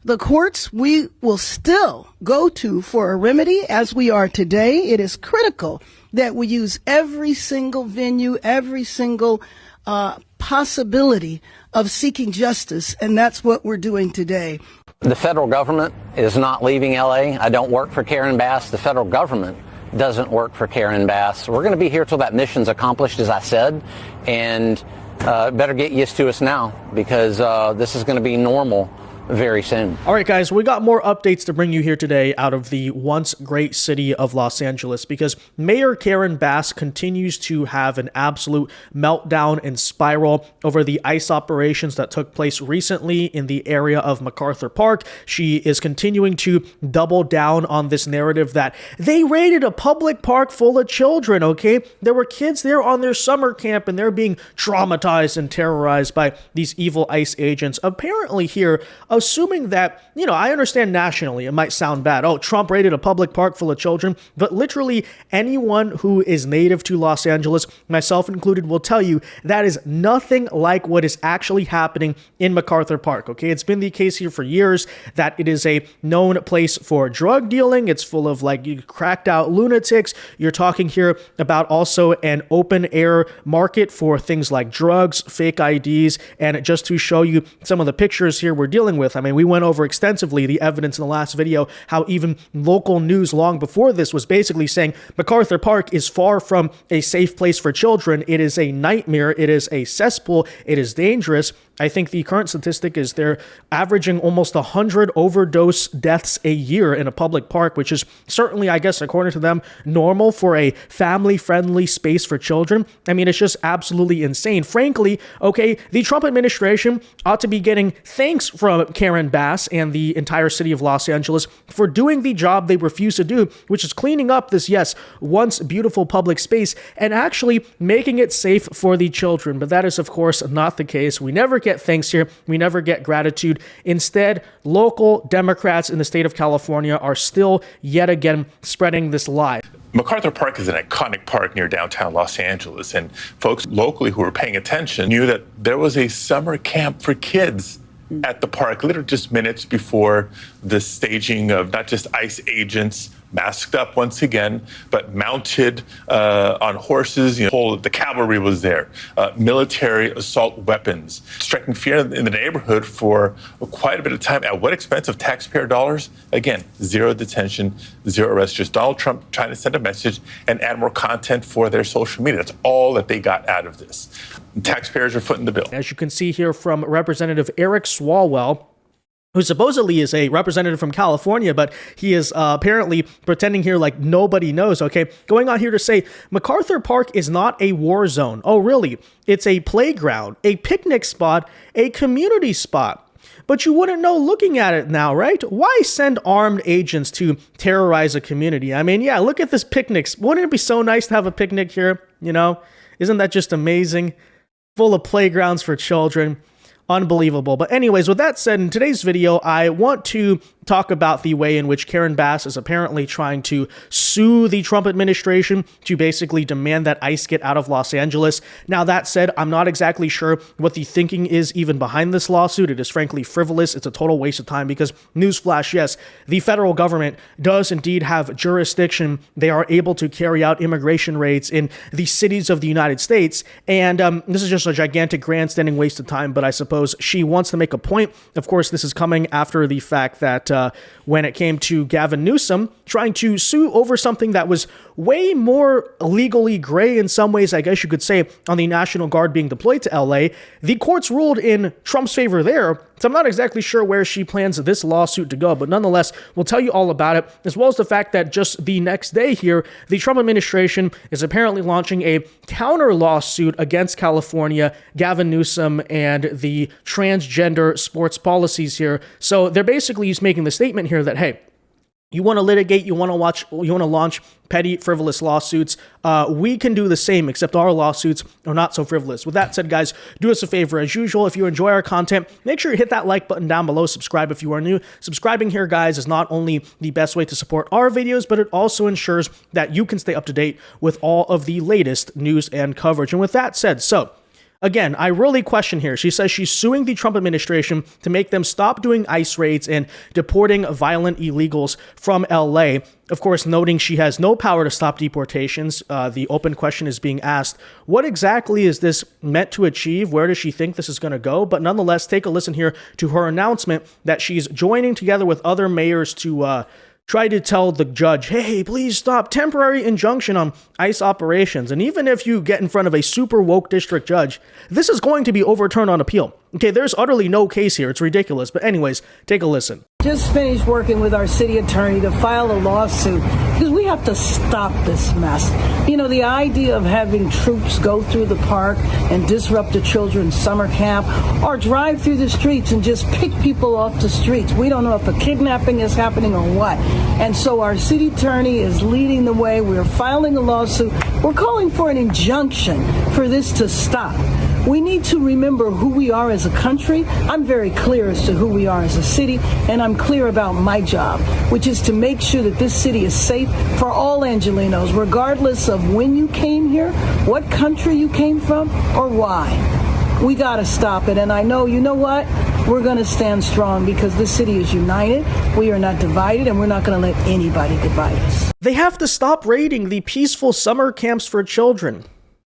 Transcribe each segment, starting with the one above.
The courts we will still go to for a remedy as we are today. It is critical that we use every single venue, every single possibility of seeking justice, and that's what we're doing today. The federal government is not leaving L.A. I don't work for Karen Bass. The federal government doesn't work for Karen Bass. We're going to be here till that mission's accomplished, as I said, and better get used to us now, because this is going to be normal very soon. All right, guys, we got more updates to bring you here today out of the once great city of Los Angeles, because Mayor Karen Bass continues to have an absolute meltdown and spiral over the ICE operations that took place recently in the area of MacArthur Park. She is continuing to double down on this narrative that they raided a public park full of children, okay? There were kids there on their summer camp, and they're being traumatized and terrorized by these evil ICE agents. Apparently here, assuming that, I understand nationally it might sound bad. Oh, Trump raided a public park full of children, but literally anyone who is native to Los Angeles, myself included, will tell you that is nothing like what is actually happening in MacArthur Park, okay? It's been the case here for years that it is a known place for drug dealing. It's full of cracked out lunatics. You're talking here about also an open air market for things like drugs, fake IDs, and just to show you some of the pictures here we're dealing with. I mean, we went over extensively the evidence in the last video, how even local news long before this was basically saying MacArthur Park is far from a safe place for children. It is a nightmare. It is a cesspool. It is dangerous. I think the current statistic is they're averaging almost 100 overdose deaths a year in a public park, which is certainly, I guess, according to them, normal for a family-friendly space for children. I mean, it's just absolutely insane. Frankly, okay, the Trump administration ought to be getting thanks from Karen Bass and the entire city of Los Angeles for doing the job they refuse to do, which is cleaning up this, yes, once beautiful public space and actually making it safe for the children. But that is, of course, not the case. We never get thanks here. We never get gratitude. Instead, local Democrats in the state of California are still yet again spreading this lie. MacArthur Park is an iconic park near downtown Los Angeles, and folks locally who were paying attention knew that there was a summer camp for kids at the park, literally just minutes before the staging of not just ICE agents masked up once again, but mounted on horses. The cavalry was there, military assault weapons, striking fear in the neighborhood for quite a bit of time. At what expense of taxpayer dollars? Again, zero detention, zero arrest. Just Donald Trump trying to send a message and add more content for their social media. That's all that they got out of this. Taxpayers are footing the bill. As you can see here from Representative Eric Swalwell, who supposedly is a representative from California, but he is apparently pretending here like nobody knows, okay? Going on here to say, MacArthur Park is not a war zone. Oh, really? It's a playground, a picnic spot, a community spot. But you wouldn't know looking at it now, right? Why send armed agents to terrorize a community? I mean, yeah, look at this picnic. Wouldn't it be so nice to have a picnic here, Isn't that just amazing? Full of playgrounds for children. Unbelievable. But anyways, with that said, in today's video, I want to talk about the way in which Karen Bass is apparently trying to sue the Trump administration to basically demand that ICE get out of Los Angeles. Now, that said, I'm not exactly sure what the thinking is even behind this lawsuit. It is frankly frivolous. It's a total waste of time because, newsflash, yes, the federal government does indeed have jurisdiction. They are able to carry out immigration raids in the cities of the United States. And this is just a gigantic grandstanding waste of time, but I suppose she wants to make a point. Of course, this is coming after the fact that when it came to Gavin Newsom trying to sue over something that was way more legally gray in some ways, I guess you could say, on the National Guard being deployed to LA. The courts ruled in Trump's favor there, so I'm not exactly sure where she plans this lawsuit to go, but nonetheless, we'll tell you all about it, as well as the fact that just the next day here, the Trump administration is apparently launching a counter lawsuit against California, Gavin Newsom, and the transgender sports policies here. So they're basically just making the statement here that, hey, you want to litigate, you want to launch petty, frivolous lawsuits, we can do the same, except our lawsuits are not so frivolous. With that said, guys, do us a favor. As usual, if you enjoy our content, make sure you hit that like button down below, subscribe if you are new. Subscribing here, guys, is not only the best way to support our videos, but it also ensures that you can stay up to date with all of the latest news and coverage. And with that said, Again, I really question here. She says she's suing the Trump administration to make them stop doing ICE raids and deporting violent illegals from LA. Of course, noting she has no power to stop deportations. The open question is being asked, what exactly is this meant to achieve? Where does she think this is going to go? But nonetheless, take a listen here to her announcement that she's joining together with other mayors to try to tell the judge, hey, please stop temporary injunction on ICE operations. And even if you get in front of a super woke district judge, this is going to be overturned on appeal. Okay, there's utterly no case here. It's ridiculous. But anyways, take a listen. Just finished working with our city attorney to file a lawsuit because we have to stop this mess. You know, the idea of having troops go through the park and disrupt the children's summer camp or drive through the streets and just pick people off the streets. We don't know if a kidnapping is happening or what. And so our city attorney is leading the way. We're filing a lawsuit. We're calling for an injunction for this to stop. We need to remember who we are as a country. I'm very clear as to who we are as a city, and I'm clear about my job, which is to make sure that this city is safe for all Angelenos, regardless of when you came here, what country you came from, or why. We got to stop it, and I know, you know what? We're going to stand strong because this city is united. We are not divided, and we're not going to let anybody divide us. They have to stop raiding the peaceful summer camps for children.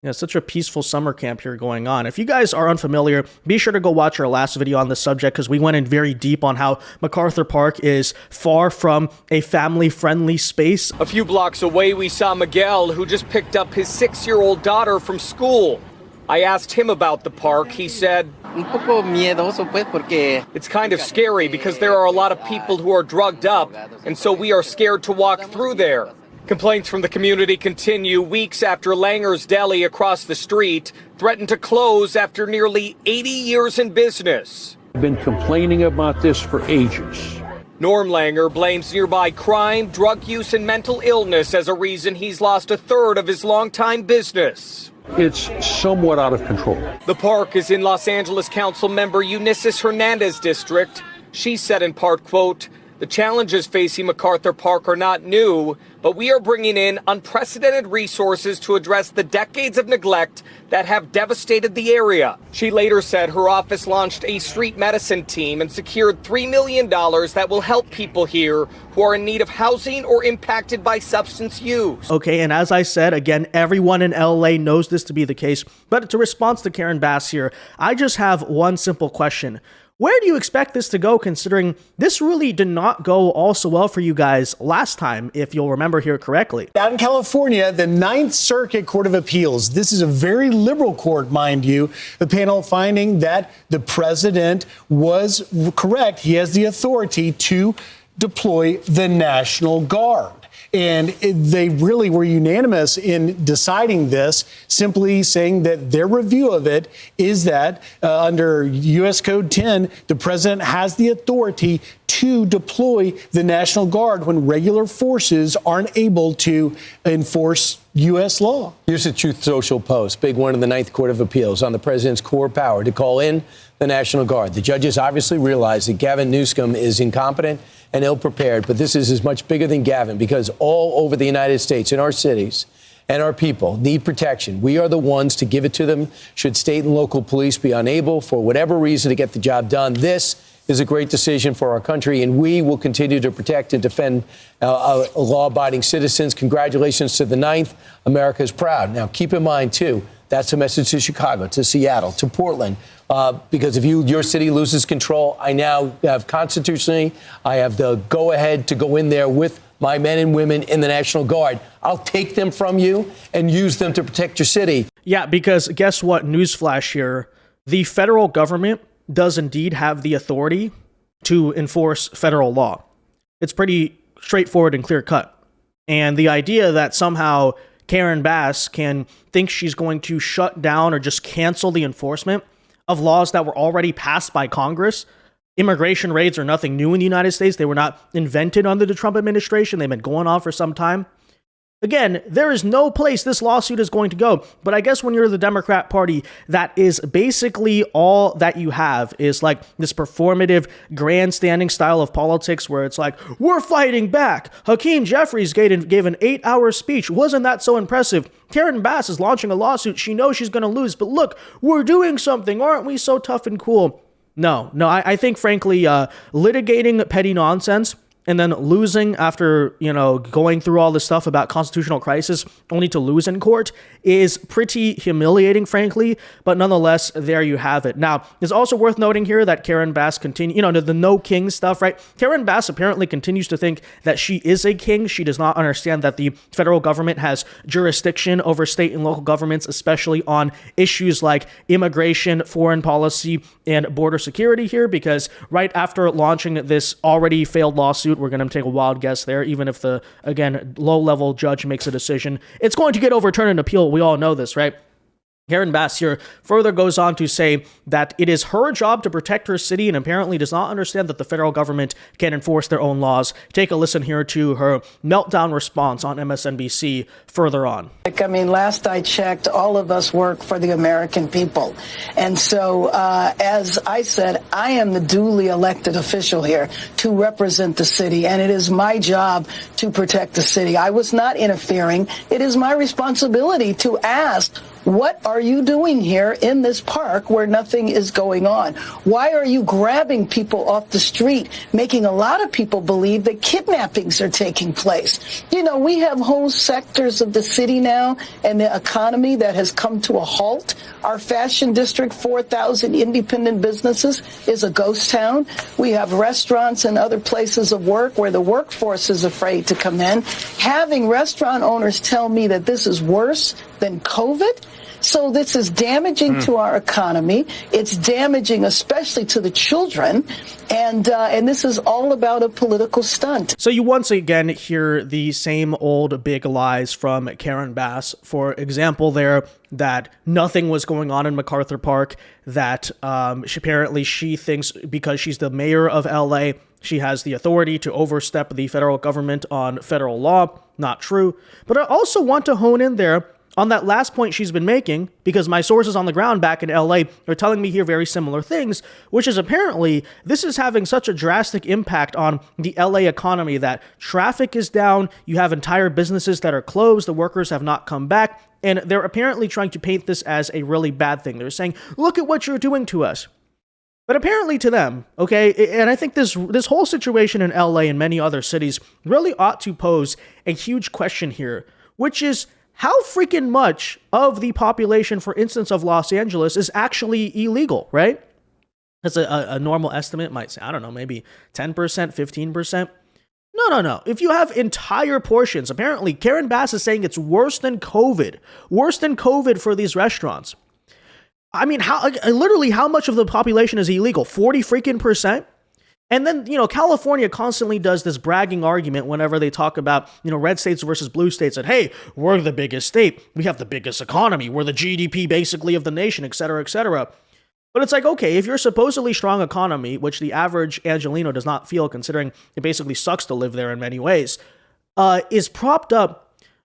Yeah, such a peaceful summer camp here going on. If you guys are unfamiliar, be sure to go watch our last video on this subject because we went in very deep on how MacArthur Park is far from a family-friendly space. A few blocks away, we saw Miguel, who just picked up his 6-year-old daughter from school. I asked him about the park. He said, it's kind of scary because there are a lot of people who are drugged up, and so we are scared to walk through there. Complaints from the community continue weeks after Langer's Deli across the street threatened to close after nearly 80 years in business. I've been complaining about this for ages. Norm Langer blames nearby crime, drug use, and mental illness as a reason he's lost a third of his longtime business. It's somewhat out of control. The park is in Los Angeles Council member Eunices Hernandez district. She said in part, quote, the challenges facing MacArthur Park are not new, but we are bringing in unprecedented resources to address the decades of neglect that have devastated the area. She later said her office launched a street medicine team and secured $3 million that will help people here who are in need of housing or impacted by substance use. Okay, and as I said, again, everyone in LA knows this to be the case. But to respond to Karen Bass here, I just have one simple question. Where do you expect this to go, considering this really did not go all so well for you guys last time, if you'll remember here correctly? Out in California, the Ninth Circuit Court of Appeals, this is a very liberal court, mind you, the panel finding that the president was correct. He has the authority to deploy the National Guard. And they really were unanimous in deciding this, simply saying that their review of it is that under U.S. Code 10, the president has the authority to deploy the National Guard when regular forces aren't able to enforce U.S. law. Here's a Truth Social post, big one in the Ninth Court of Appeals, on the president's core power to call in the National Guard. The judges obviously realize that Gavin Newsom is incompetent and ill-prepared, but this is as much bigger than Gavin because all over the United States, in our cities, and our people need protection. We are the ones to give it to them should state and local police be unable, for whatever reason, to get the job done. This is a great decision for our country, and we will continue to protect and defend law-abiding citizens. Congratulations to the Ninth. America is proud. Now, keep in mind, too, that's a message to Chicago, to Seattle, to Portland, because if your city loses control, I now have constitutionally, I have the go-ahead to go in there with my men and women in the National Guard. I'll take them from you and use them to protect your city. Yeah, because guess what? Newsflash here. The federal government does indeed have the authority to enforce federal law. It's pretty straightforward and clear cut. And the idea that somehow Karen Bass can think she's going to shut down or just cancel the enforcement of laws that were already passed by Congress. Immigration raids are nothing new in the United States. They were not invented under the Trump administration. They've been going on for some time. Again, there is no place this lawsuit is going to go. But I guess when you're the Democrat Party, that is basically all that you have is like this performative, grandstanding style of politics where it's like, we're fighting back. Hakeem Jeffries gave an 8-hour speech. Wasn't that so impressive? Karen Bass is launching a lawsuit. She knows she's going to lose. But look, we're doing something. Aren't we so tough and cool? No, I think, frankly, litigating petty nonsense and then losing after, going through all this stuff about constitutional crisis only to lose in court is pretty humiliating, frankly. But nonetheless, there you have it. Now, it's also worth noting here that Karen Bass the no king stuff, right? Karen Bass apparently continues to think that she is a king. She does not understand that the federal government has jurisdiction over state and local governments, especially on issues like immigration, foreign policy, and border security here, because right after launching this already failed lawsuit, we're going to take a wild guess there, even if the, again, low-level judge makes a decision, it's going to get overturned and appealed. We all know this, right? Karen Bass here further goes on to say that it is her job to protect her city and apparently does not understand that the federal government can enforce their own laws. Take a listen here to her meltdown response on MSNBC further on. Last I checked, all of us work for the American people. And so, as I said, I am the duly elected official here to represent the city, and it is my job to protect the city. I was not interfering. It is my responsibility to ask, what are you doing here in this park where nothing is going on? Why are you grabbing people off the street, making a lot of people believe that kidnappings are taking place? We have whole sectors of the city now and the economy that has come to a halt. Our fashion district, 4,000 independent businesses, is a ghost town. We have restaurants and other places of work where the workforce is afraid to come in. Having restaurant owners tell me that this is worse than COVID. So this is damaging to our economy. It's damaging especially to the children. And this is all about a political stunt. So you once again hear the same old big lies from Karen Bass. For example, there, that nothing was going on in MacArthur Park, that she thinks because she's the mayor of LA, she has the authority to overstep the federal government on federal law. Not true. But I also want to hone in there on that last point she's been making, because my sources on the ground back in LA are telling me here very similar things, which is apparently this is having such a drastic impact on the LA economy that traffic is down, you have entire businesses that are closed, the workers have not come back, and they're apparently trying to paint this as a really bad thing. They're saying, look at what you're doing to us. But apparently to them, okay, and I think this whole situation in LA and many other cities really ought to pose a huge question here, which is, how freaking much of the population, for instance, of Los Angeles is actually illegal, right? That's a normal estimate might say, I don't know, maybe 10%, 15%. No. If you have entire portions, apparently Karen Bass is saying it's worse than COVID for these restaurants. How much of the population is illegal? 40 freaking percent? And then, California constantly does this bragging argument whenever they talk about, red states versus blue states, and hey, we're the biggest state. We have the biggest economy. We're the GDP basically of the nation, et cetera, et cetera. But it's like, okay, if your supposedly strong economy, which the average Angelino does not feel, considering it basically sucks to live there in many ways, is propped up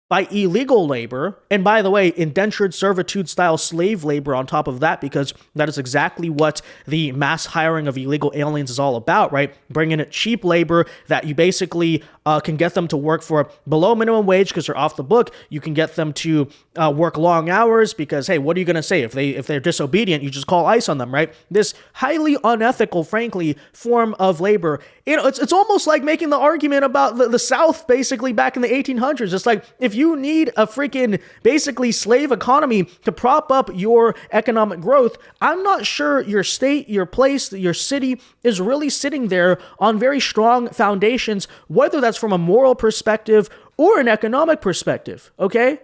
by illegal labor, and by the way, indentured servitude style slave labor on top of that, because that is exactly what the mass hiring of illegal aliens is all about, right? Bringing in cheap labor that you basically can get them to work for below minimum wage because they're off the book. You can get them to work long hours because, hey, what are you going to say? If they're disobedient, you just call ICE on them, right? This highly unethical, frankly, form of labor. It's almost like making the argument about the South basically back in the 1800s. It's like, if you need a freaking basically slave economy to prop up your economic growth, I'm not sure your state, your place, your city is really sitting there on very strong foundations, whether that's from a moral perspective or an economic perspective, okay?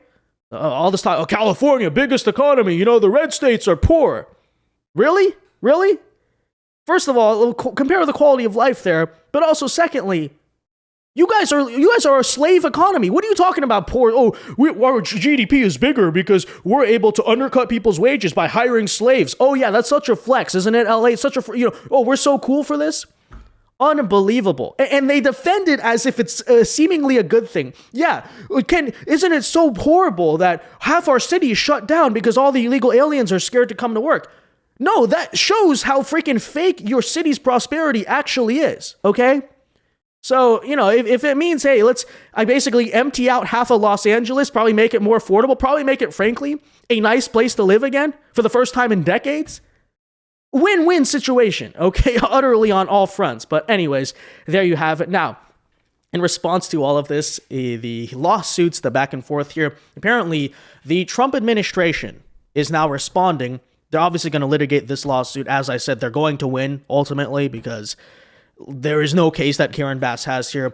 All this talk, California, biggest economy, the red states are poor. Really? First of all, compare the quality of life there, but also secondly, you guys are a slave economy. What are you talking about, poor? Oh, our GDP is bigger because we're able to undercut people's wages by hiring slaves. Oh yeah, that's such a flex, isn't it, LA? It's such a, we're so cool for this. Unbelievable. And they defend it as if it's seemingly a good thing. Yeah, isn't it so horrible that half our city is shut down because all the illegal aliens are scared to come to work? No, that shows how freaking fake your city's prosperity actually is, okay? So, if it means, hey, I basically empty out half of Los Angeles, probably make it more affordable, probably make it, frankly, a nice place to live again for the first time in decades. Win-win situation, okay? Utterly on all fronts. But anyways, there you have it. Now, in response to all of this, the lawsuits, the back and forth here, apparently the Trump administration is now responding. They're obviously going to litigate this lawsuit. As I said, they're going to win ultimately because there is no case that Karen Bass has here.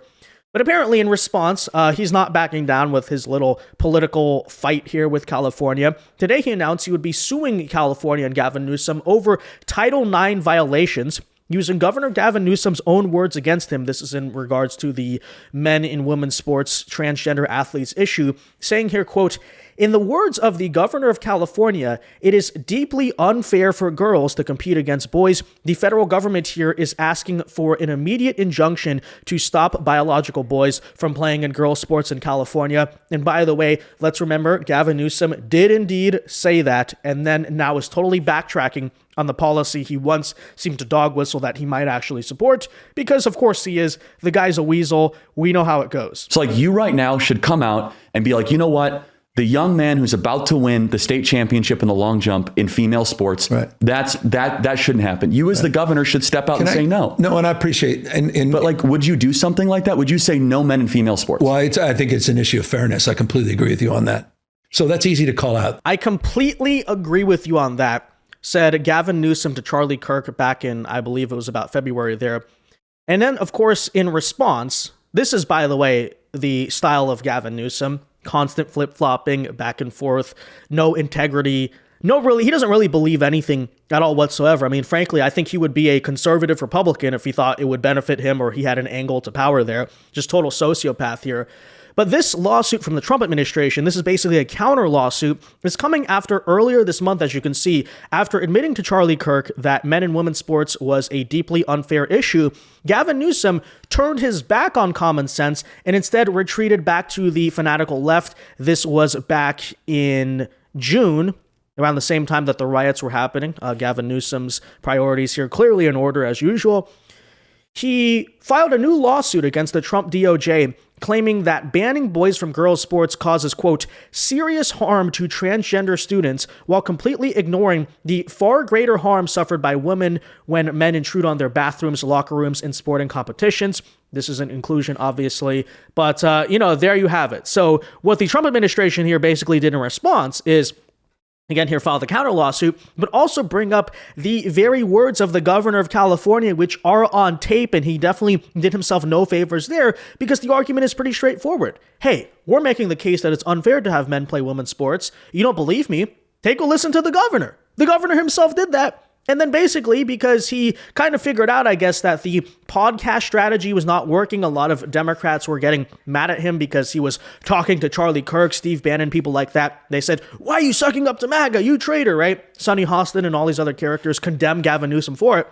But apparently in response, he's not backing down with his little political fight here with California. Today he announced he would be suing California and Gavin Newsom over Title IX violations, using Governor Gavin Newsom's own words against him. This is in regards to the men in women's sports transgender athletes issue, saying here, quote, "In the words of the governor of California, it is deeply unfair for girls to compete against boys. The federal government here is asking for an immediate injunction to stop biological boys from playing in girls' sports in California." And by the way, let's remember, Gavin Newsom did indeed say that, and then now is totally backtracking on the policy he once seemed to dog whistle that he might actually support, because of course he is. The guy's a weasel. We know how it goes. So you right now should come out and be like, you know what? The young man who's about to win the state championship in the long jump in female sports, right. that shouldn't happen. You as the governor should step out and say no. No, and I appreciate but would you do something like that? Would you say no men in female sports? Well, I think it's an issue of fairness. I completely agree with you on that. So that's easy to call out. I completely agree with you on that, said Gavin Newsom to Charlie Kirk back in, I believe it was about February there. And then, of course, in response, this is, by the way, the style of Gavin Newsom. Constant flip-flopping, back and forth, no integrity, he doesn't really believe anything at all whatsoever. I mean, frankly, I think he would be a conservative Republican if he thought it would benefit him or he had an angle to power there. Just total sociopath here. But this lawsuit from the Trump administration, this is basically a counter lawsuit, is coming after earlier this month, as you can see, after admitting to Charlie Kirk that men and women's sports was a deeply unfair issue, Gavin Newsom turned his back on common sense and instead retreated back to the fanatical left. This was back in June, around the same time that the riots were happening. Gavin Newsom's priorities here clearly in order as usual. He filed a new lawsuit against the Trump DOJ, claiming that banning boys from girls' sports causes, quote, serious harm to transgender students, while completely ignoring the far greater harm suffered by women when men intrude on their bathrooms, locker rooms, and sporting competitions. This is an inclusion, obviously, but, there you have it. So what the Trump administration here basically did in response is, again, here file the counter lawsuit, but also bring up the very words of the governor of California, which are on tape, and he definitely did himself no favors there, because the argument is pretty straightforward. Hey, we're making the case that it's unfair to have men play women's sports. You don't believe me? Take a listen to the governor. The governor himself did that. And then basically, because he kind of figured out, I guess, that the podcast strategy was not working, a lot of Democrats were getting mad at him because he was talking to Charlie Kirk, Steve Bannon, people like that. They said, why are you sucking up to MAGA, you traitor, right? Sonny Hostin and all these other characters condemned Gavin Newsom for it.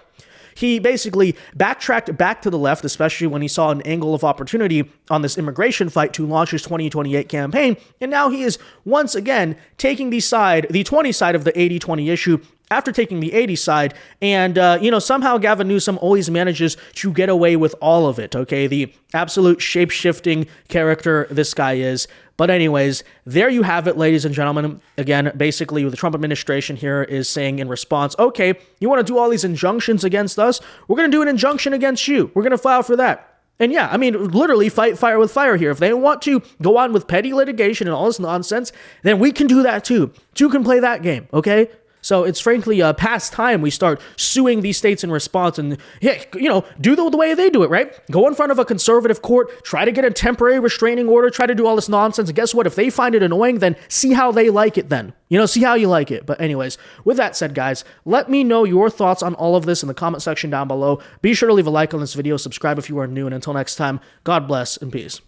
He basically backtracked back to the left, especially when he saw an angle of opportunity on this immigration fight to launch his 2028 campaign. And now he is once again taking the 20 side of the 80-20 issue, after taking the 80 side, and, somehow Gavin Newsom always manages to get away with all of it, okay? The absolute shape-shifting character this guy is. But anyways, there you have it, ladies and gentlemen. Again, basically, the Trump administration here is saying in response, okay, you want to do all these injunctions against us? We're going to do an injunction against you. We're going to file for that. And yeah, I mean, literally fight fire with fire here. If they want to go on with petty litigation and all this nonsense, then we can do that too. Two can play that game, okay? So it's frankly past time we start suing these states in response and, do the way they do it, right? Go in front of a conservative court, try to get a temporary restraining order, try to do all this nonsense. And guess what? If they find it annoying, then see how they like it then. See how you like it. But anyways, with that said, guys, let me know your thoughts on all of this in the comment section down below. Be sure to leave a like on this video, subscribe if you are new, and until next time, God bless and peace.